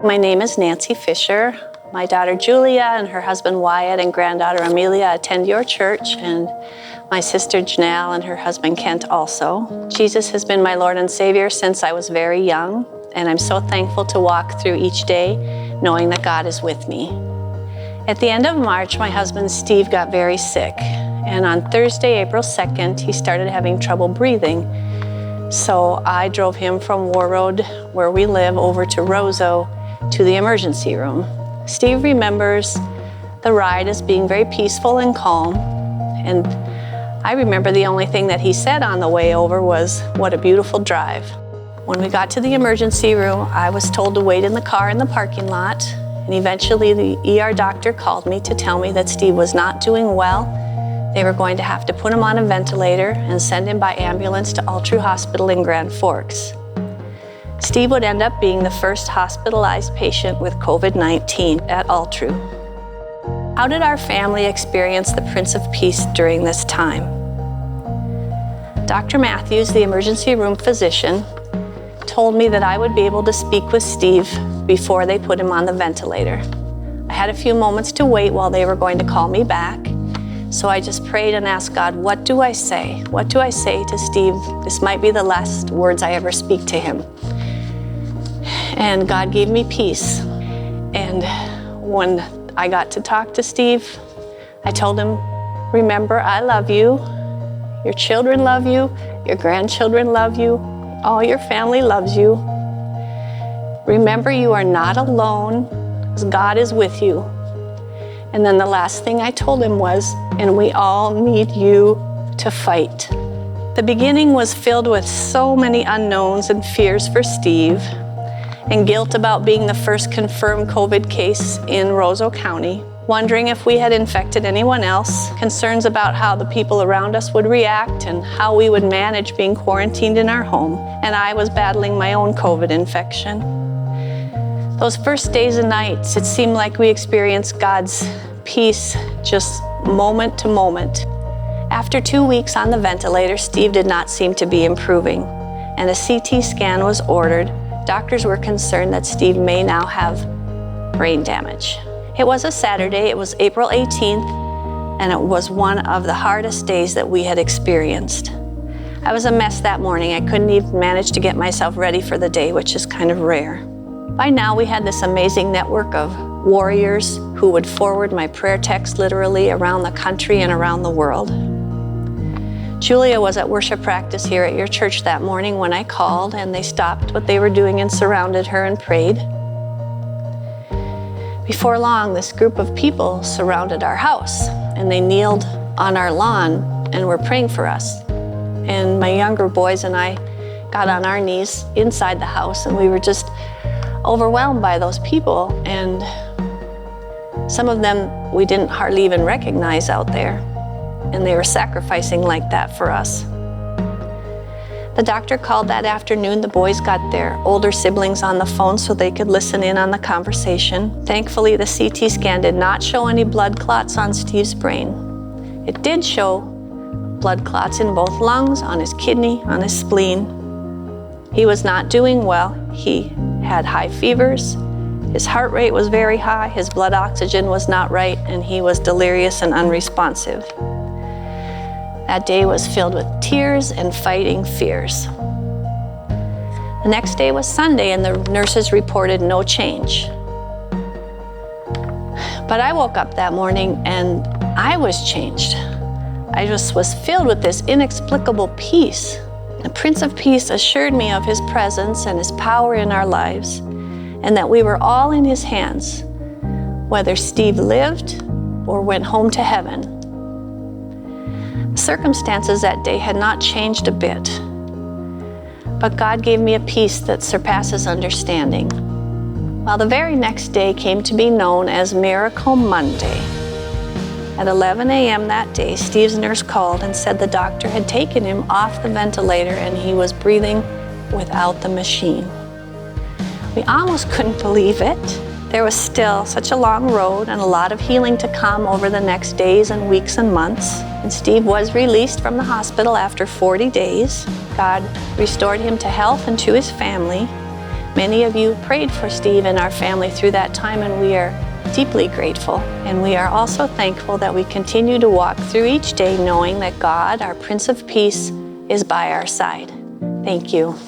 My name is Nancy Fisher. My daughter Julia and her husband Wyatt and granddaughter Amelia attend your church, and my sister Janelle and her husband Kent also. Jesus has been my Lord and Savior since I was very young, and I'm so thankful to walk through each day knowing that God is with me. At the end of March, my husband Steve got very sick, and on Thursday, April 2nd, he started having trouble breathing. So I drove him from War Road, where we live, over to Roseau to the emergency room. Steve remembers the ride as being very peaceful and calm, and I remember the only thing that he said on the way over was, "What a beautiful drive." When we got to the emergency room, I was told to wait in the car in the parking lot, and eventually the ER doctor called me to tell me that Steve was not doing well. They were going to have to put him on a ventilator and send him by ambulance to Altru Hospital in Grand Forks. Steve would end up being the first hospitalized patient with COVID-19 at Altru. How did our family experience the Prince of Peace during this time? Dr. Matthews, the emergency room physician, told me that I would be able to speak with Steve before they put him on the ventilator. I had a few moments to wait while they were going to call me back, so I just prayed and asked God, what do I say? What do I say to Steve? This might be the last words I ever speak to him. And God gave me peace. And when I got to talk to Steve, I told him, remember, I love you. Your children love you. Your grandchildren love you. All your family loves you. Remember, you are not alone, because God is with you. And then the last thing I told him was, and we all need you to fight. The beginning was filled with so many unknowns and fears for Steve, and guilt about being the first confirmed COVID case in Roseau County, wondering if we had infected anyone else, concerns about how the people around us would react and how we would manage being quarantined in our home, and I was battling my own COVID infection. Those first days and nights, it seemed like we experienced God's peace just moment to moment. After 2 weeks on the ventilator, Steve did not seem to be improving, and a CT scan was ordered. Doctors were concerned that Steve may now have brain damage. It was a Saturday, it was April 18th, and it was one of the hardest days that we had experienced. I was a mess that morning. I couldn't even manage to get myself ready for the day, which is kind of rare. By now, we had this amazing network of warriors who would forward my prayer text literally around the country and around the world. Julia was at worship practice here at your church that morning when I called, and they stopped what they were doing and surrounded her and prayed. Before long, this group of people surrounded our house, and they kneeled on our lawn and were praying for us. And my younger boys and I got on our knees inside the house, and we were just overwhelmed by those people, and some of them we didn't hardly even recognize out there. And they were sacrificing like that for us. The doctor called that afternoon. The boys got their older siblings on the phone so they could listen in on the conversation. Thankfully, the CT scan did not show any blood clots on Steve's brain. It did show blood clots in both lungs, on his kidney, on his spleen. He was not doing well. He had high fevers. His heart rate was very high. His blood oxygen was not right, and he was delirious and unresponsive. That day was filled with tears and fighting fears. The next day was Sunday, and the nurses reported no change. But I woke up that morning and I was changed. I just was filled with this inexplicable peace. The Prince of Peace assured me of his presence and his power in our lives, and that we were all in his hands, whether Steve lived or went home to heaven. Circumstances that day had not changed a bit, but God gave me a peace that surpasses understanding. Well, the very next day came to be known as Miracle Monday. At 11 a.m. that day, Steve's nurse called and said the doctor had taken him off the ventilator and he was breathing without the machine. We almost couldn't believe it. There was still such a long road and a lot of healing to come over the next days and weeks and months. And Steve was released from the hospital after 40 days. God restored him to health and to his family. Many of you prayed for Steve and our family through that time, and we are deeply grateful. And we are also thankful that we continue to walk through each day knowing that God, our Prince of Peace, is by our side. Thank you.